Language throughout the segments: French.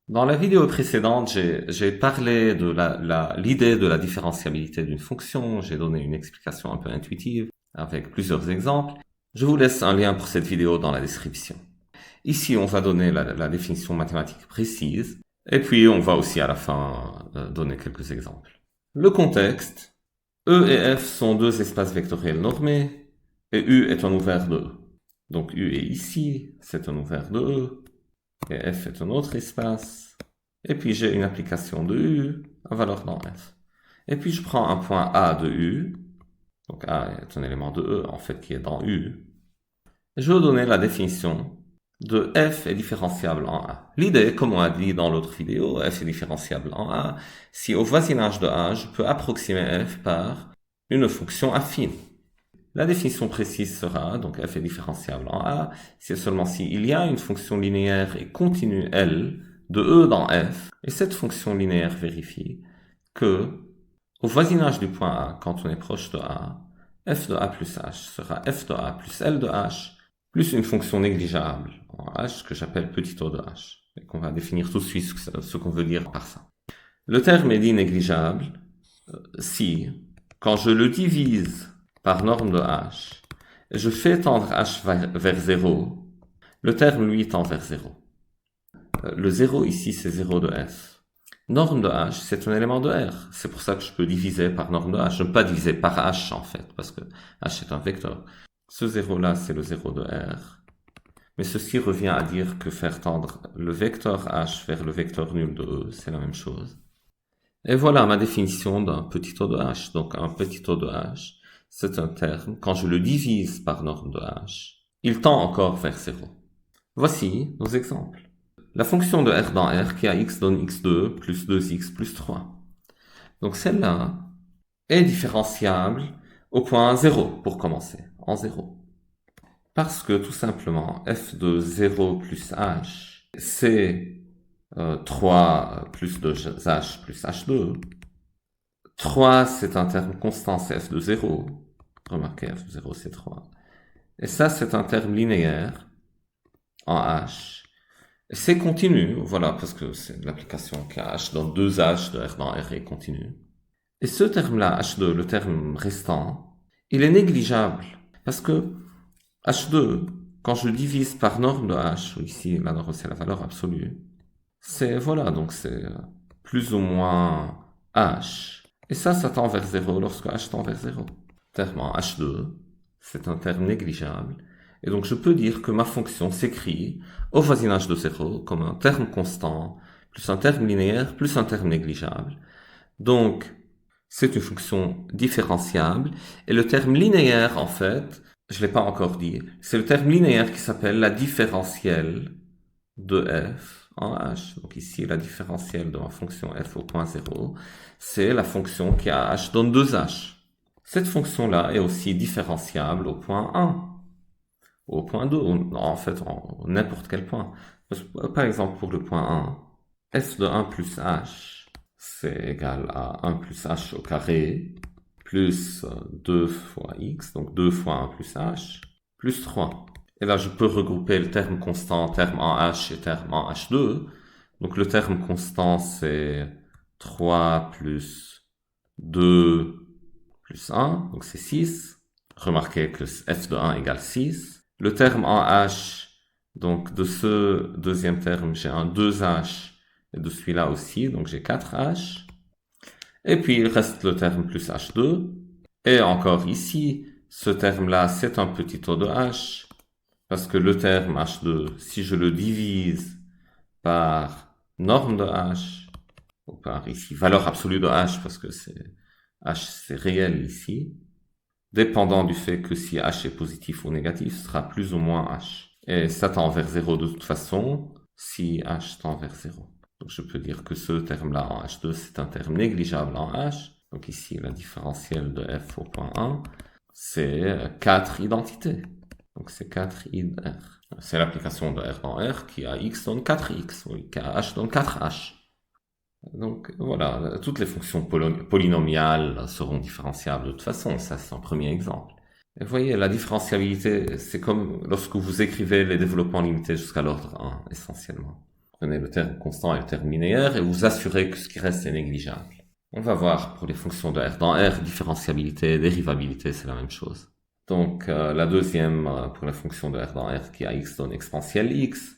Dans la vidéo précédente, j'ai parlé de l'idée de la différentiabilité d'une fonction. J'ai donné une explication un peu intuitive avec plusieurs exemples. Je vous laisse un lien pour cette vidéo dans la description. Ici, on va donner la définition mathématique précise. Et puis, on va aussi à la fin donner quelques exemples. Le contexte. E et F sont deux espaces vectoriels normés. Et U est un ouvert de E. Donc U est ici, c'est un ouvert de E. Et F est un autre espace. Et puis j'ai une application de U à valeur dans F. Et puis je prends un point A de U. Donc A est un élément de E, en fait, qui est dans U. Et je veux donner la définition de F est différenciable en A. L'idée, comme on a dit dans l'autre vidéo, F est différenciable en A si au voisinage de A, je peux approximer F par une fonction affine. La définition précise sera, donc f est différenciable en A, c'est seulement s'il y a une fonction linéaire et continue L de E dans f, et cette fonction linéaire vérifie que, au voisinage du point A, quand on est proche de A, f de A plus h sera f de A plus L de h, plus une fonction négligeable en h que j'appelle petit o de h, et qu'on va définir tout de suite ce qu'on veut dire par ça. Le terme est dit négligeable si, quand je le divise par norme de h, et je fais tendre h vers 0, le terme, lui, tend vers 0. Le 0 ici, c'est 0 de f. Norme de h, c'est un élément de R. C'est pour ça que je peux diviser par norme de h. Je ne peux pas diviser par h, en fait, parce que h est un vecteur. Ce 0-là, c'est le 0 de R. Mais ceci revient à dire que faire tendre le vecteur h vers le vecteur nul de E, c'est la même chose. Et voilà ma définition d'un petit o de h. Donc un petit o de h, c'est un terme, quand je le divise par norme de h, il tend encore vers 0. Voici nos exemples. La fonction de R dans R qui a x donne x2 plus 2x plus 3. Donc celle-là est différenciable au point 0 pour commencer, en 0. Parce que tout simplement, f de 0 plus h, c'est 3 plus 2h plus h2. 3, c'est un terme constant, c'est f de 0. Remarquez, f de 0, c'est 3. Et ça, c'est un terme linéaire en h. Et c'est continu, voilà, parce que c'est l'application qui a h dans 2h de r dans r est continu. Et ce terme-là, h2, le terme restant, il est négligeable. Parce que h2, quand je divise par norme de h, ici, la norme, c'est la valeur absolue, c'est, voilà, donc c'est plus ou moins h. Et ça tend vers 0 lorsque h tend vers 0. Terme en h2, c'est un terme négligeable. Et donc je peux dire que ma fonction s'écrit au voisinage de 0 comme un terme constant, plus un terme linéaire, plus un terme négligeable. Donc, c'est une fonction différenciable. Et le terme linéaire, en fait, je l'ai pas encore dit, c'est le terme linéaire qui s'appelle la différentielle de f en h. Donc ici, la différentielle de ma fonction f au point 0, c'est la fonction qui à h donne 2h. Cette fonction-là est aussi différenciable au point 1, au point 2, en fait, n'importe quel point. Par exemple, pour le point 1, f de 1 plus h, c'est égal à 1 plus h au carré, plus 2 fois x, donc 2 fois 1 plus h, plus 3. Et là, je peux regrouper le terme constant, terme en h et terme en h2. Donc le terme constant, c'est 3 plus 2 plus 1, donc c'est 6. Remarquez que f de 1 égale 6. Le terme en h, donc de ce deuxième terme, j'ai un 2h, et de celui-là aussi, donc j'ai 4h. Et puis il reste le terme plus h2. Et encore ici, ce terme-là, c'est un petit o de h, parce que le terme h2, si je le divise par norme de h, ou par ici valeur absolue de h, parce que h c'est réel ici, dépendant du fait que si h est positif ou négatif, ce sera plus ou moins h. Et ça tend vers 0 de toute façon, si h tend vers 0. Donc je peux dire que ce terme-là en h2, c'est un terme négligeable en h. Donc ici, la différentielle de f au point 1, c'est 4 identités. Donc c'est 4 id r. C'est l'application de r dans r qui a x donne 4x, oui, qui a h donne 4h. Donc voilà, toutes les fonctions polynomiales seront différenciables de toute façon, ça c'est un premier exemple. Et vous voyez, la différentiabilité, c'est comme lorsque vous écrivez les développements limités jusqu'à l'ordre 1, essentiellement. Prenez le terme constant et le terme linéaire et vous assurez que ce qui reste est négligeable. On va voir pour les fonctions de R. Dans R, différentiabilité, dérivabilité, c'est la même chose. Donc la deuxième pour la fonction de R dans R qui a x donne exponentielle x.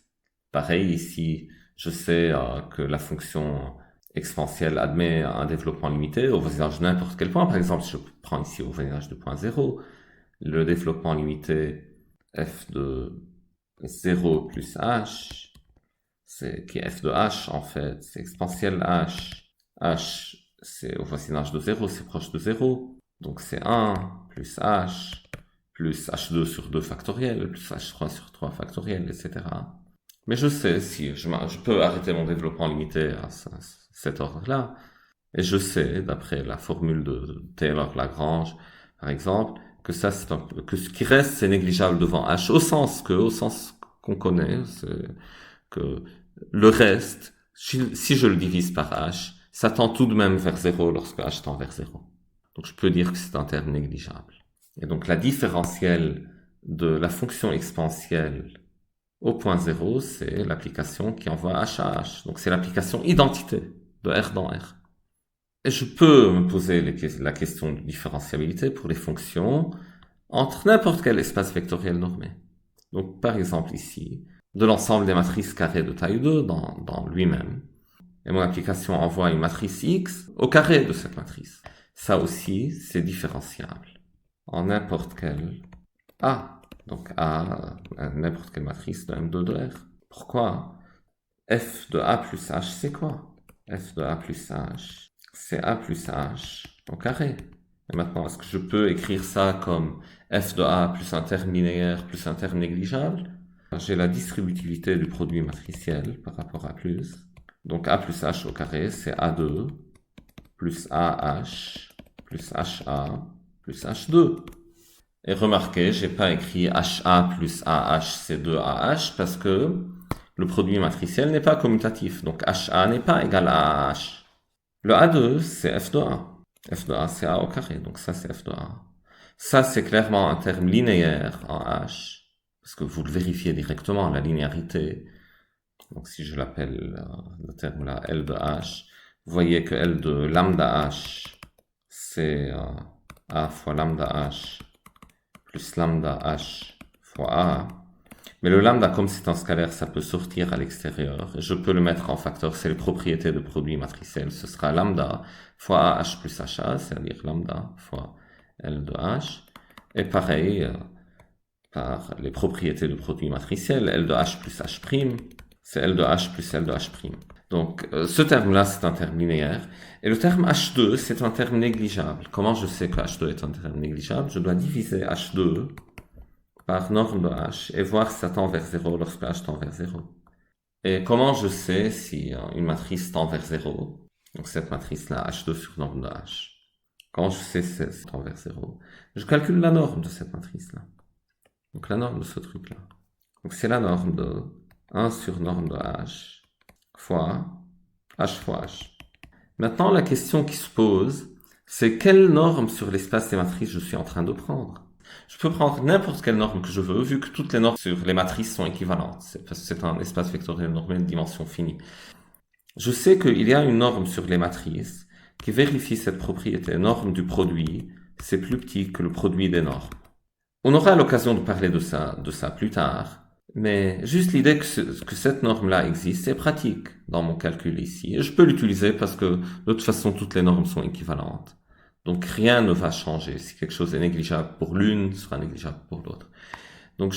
Pareil ici, je sais que la fonction exponentielle admet un développement limité au voisinage de n'importe quel point. Par exemple, je prends ici au voisinage de point 0, le développement limité f de 0 plus h, qui est f de h en fait, c'est exponentielle h. h, c'est au voisinage de 0, c'est proche de 0. Donc c'est 1 plus h plus h2 sur 2 factoriel, plus h3 sur 3 factoriel, etc. Mais je sais si je peux arrêter mon développement limité à cet ordre-là, et je sais, d'après la formule de Taylor-Lagrange, par exemple, que ça, que ce qui reste, c'est négligeable devant h, au sens qu'on connaît, c'est que le reste, si je le divise par h, ça tend tout de même vers 0 lorsque h tend vers 0. Donc je peux dire que c'est un terme négligeable. Et donc la différentielle de la fonction exponentielle au point 0, c'est l'application qui envoie h à h. Donc c'est l'application identité de R dans R. Et je peux me poser la question de différentiabilité pour les fonctions entre n'importe quel espace vectoriel normé. Donc par exemple ici, de l'ensemble des matrices carrées de taille 2 dans lui-même. Et mon application envoie une matrice X au carré de cette matrice. Ça aussi, c'est différenciable en n'importe quel A. Donc A, n'importe quelle matrice de M2 de R. Pourquoi? F de A plus H, c'est quoi? F de A plus H, c'est A plus H au carré. Et maintenant, est-ce que je peux écrire ça comme F de A plus un terme linéaire plus un terme négligeable? J'ai la distributivité du produit matriciel par rapport à plus. Donc A plus H au carré, c'est A2 plus AH plus HA plus H2. Et remarquez, j'ai pas écrit HA plus AH, c'est 2AH, parce que le produit matriciel n'est pas commutatif. Donc HA n'est pas égal à AH. Le A2, c'est F de A. F de A, c'est A au carré. Donc ça, c'est F de A. Ça, c'est clairement un terme linéaire en H. Parce que vous le vérifiez directement, la linéarité. Donc si je l'appelle le terme là, L de H, vous voyez que L de lambda H, c'est A fois lambda H plus lambda H fois A. Mais le lambda, comme c'est un scalaire, ça peut sortir à l'extérieur. Je peux le mettre en facteur, c'est les propriétés de produit matriciel. Ce sera lambda fois AH plus HA, c'est-à-dire lambda fois L de H. Et pareil, par les propriétés de produit matriciel, L de H plus H', c'est L de H plus L de H'. Donc ce terme-là, c'est un terme linéaire. Et le terme H2, c'est un terme négligeable. Comment je sais que H2 est un terme négligeable? Je dois diviser H2 par norme de H et voir si ça tend vers 0 lorsque H tend vers 0. Et comment je sais si une matrice tend vers 0? Donc cette matrice-là, H2 sur norme de H. Comment je sais si ça tend vers 0? Je calcule la norme de cette matrice-là. Donc la norme de ce truc-là. Donc c'est la norme de 1 sur norme de H fois H. Maintenant, la question qui se pose, c'est quelle norme sur l'espace des matrices je suis en train de prendre? Je peux prendre n'importe quelle norme que je veux, vu que toutes les normes sur les matrices sont équivalentes. C'est un espace vectoriel normé de dimension finie. Je sais qu'il y a une norme sur les matrices qui vérifie cette propriété. Norme du produit, c'est plus petit que le produit des normes. On aura l'occasion de parler de ça plus tard. Mais juste l'idée que cette norme-là existe est pratique dans mon calcul ici. Et je peux l'utiliser parce que de toute façon, toutes les normes sont équivalentes. Donc rien ne va changer. Si quelque chose est négligeable pour l'une, ce sera négligeable pour l'autre. Donc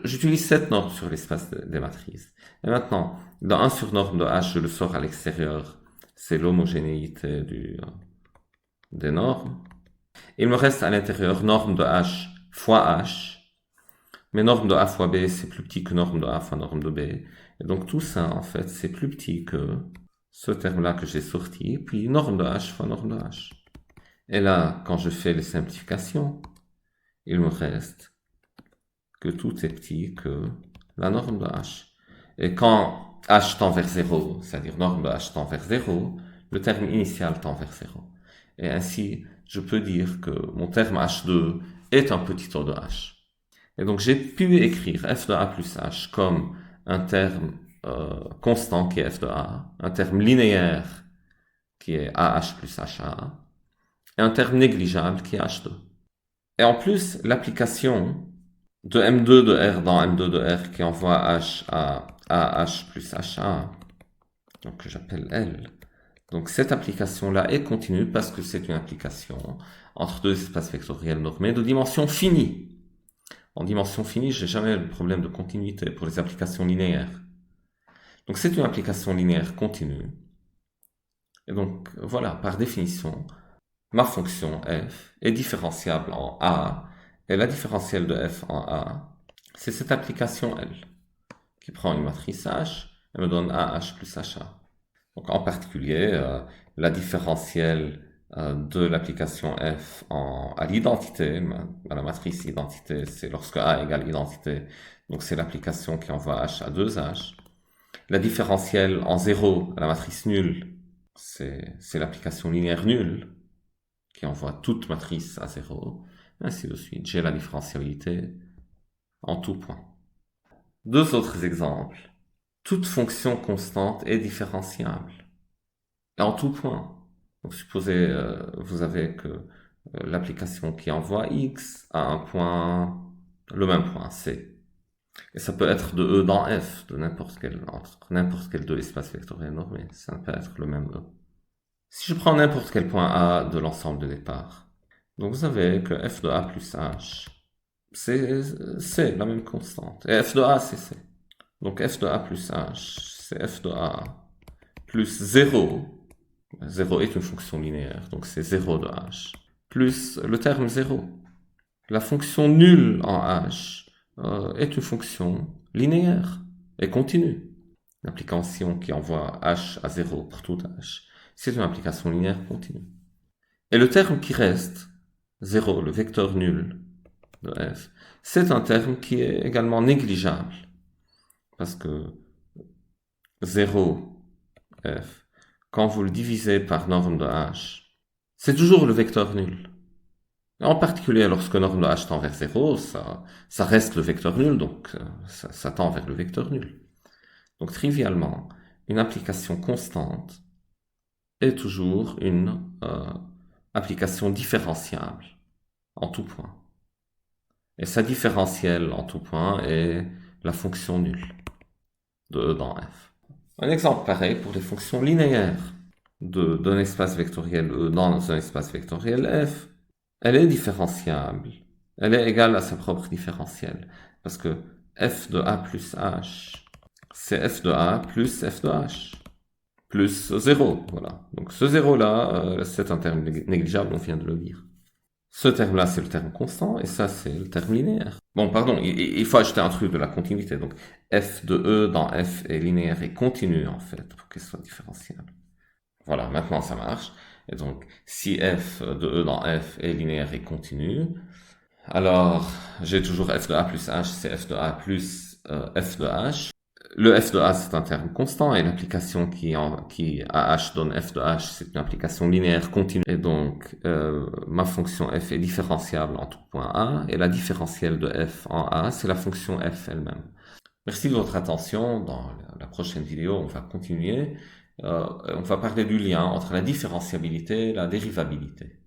j'utilise cette norme sur l'espace des matrices. Et maintenant, dans 1 sur norme de H, je le sors à l'extérieur. C'est l'homogénéité des normes. Il me reste à l'intérieur norme de H fois H. Mais norme de A fois B, c'est plus petit que norme de A fois norme de B. Et donc tout ça, en fait, c'est plus petit que ce terme-là que j'ai sorti, puis norme de H fois norme de H. Et là, quand je fais les simplifications, il me reste que tout est petit que la norme de H. Et quand H tend vers 0, c'est-à-dire norme de H tend vers 0, le terme initial tend vers 0. Et ainsi, je peux dire que mon terme H2 est un petit O de H. Et donc j'ai pu écrire f de a plus h comme un terme constant qui est f de a, un terme linéaire qui est AH plus HA, et un terme négligeable qui est H2. Et en plus, l'application de M2 de R dans M2 de R qui envoie H à AH plus HA, donc que j'appelle L. Donc cette application-là est continue parce que c'est une application entre deux espaces vectoriels normés de dimension finie. En dimension finie, j'ai jamais le problème de continuité pour les applications linéaires. Donc c'est une application linéaire continue. Et donc voilà, par définition, ma fonction f est différenciable en A, et la différentielle de f en A, c'est cette application L, qui prend une matrice H et me donne AH plus HA. Donc en particulier, la différentielle de l'application f à l'identité, à la matrice identité, c'est lorsque A égale identité, donc c'est l'application qui envoie H à 2H. La différentielle en 0 à la matrice nulle, c'est l'application linéaire nulle, qui envoie toute matrice à 0, ainsi de suite. J'ai la différentiabilité en tout point. Deux autres exemples. Toute fonction constante est différenciable. Et en tout point. Donc supposez, vous avez que l'application qui envoie x à un point, le même point, c. Et ça peut être de E dans F, de entre n'importe quel deux espaces vectoriels normés. Ça peut être le même E. Si je prends n'importe quel point A de l'ensemble de départ, donc vous avez que f de A plus H, c'est la même constante. Et f de A, c'est C. Donc f de A plus H, c'est f de A plus 0. 0 est une fonction linéaire, donc c'est 0 de H. Plus le terme 0. La fonction nulle en H est une fonction linéaire et continue. L'application qui envoie H à 0 pour tout H, c'est une application linéaire continue. Et le terme qui reste, 0, le vecteur nul de f, c'est un terme qui est également négligeable. Parce que 0, f, quand vous le divisez par norme de h, c'est toujours le vecteur nul. En particulier, lorsque norme de h tend vers 0, ça reste le vecteur nul, donc ça tend vers le vecteur nul. Donc trivialement, une application constante est toujours une application différenciable en tout point. Et sa différentielle en tout point est la fonction nulle de E dans F. Un exemple pareil pour les fonctions linéaires d'un espace vectoriel E dans un espace vectoriel F. Elle est différenciable. Elle est égale à sa propre différentielle. Parce que f de A plus H, c'est f de A plus f de H. Plus 0, voilà. Donc ce 0-là, c'est un terme négligeable, on vient de le dire. Ce terme-là, c'est le terme constant, et ça, c'est le terme linéaire. Bon, pardon, il faut ajouter un truc de la continuité. Donc, f de E dans f est linéaire et continu, en fait, pour qu'elle soit différentiable. Voilà, maintenant ça marche. Et donc, si f de E dans f est linéaire et continu, alors j'ai toujours f de A plus H, c'est f de A plus f de H. Le f de A, c'est un terme constant, et l'application qui à h donne f de h, c'est une application linéaire continue. Et donc, ma fonction f est différenciable en tout point A, et la différentielle de f en A, c'est la fonction f elle-même. Merci de votre attention. Dans la prochaine vidéo, on va continuer. On va parler du lien entre la différentiabilité et la dérivabilité.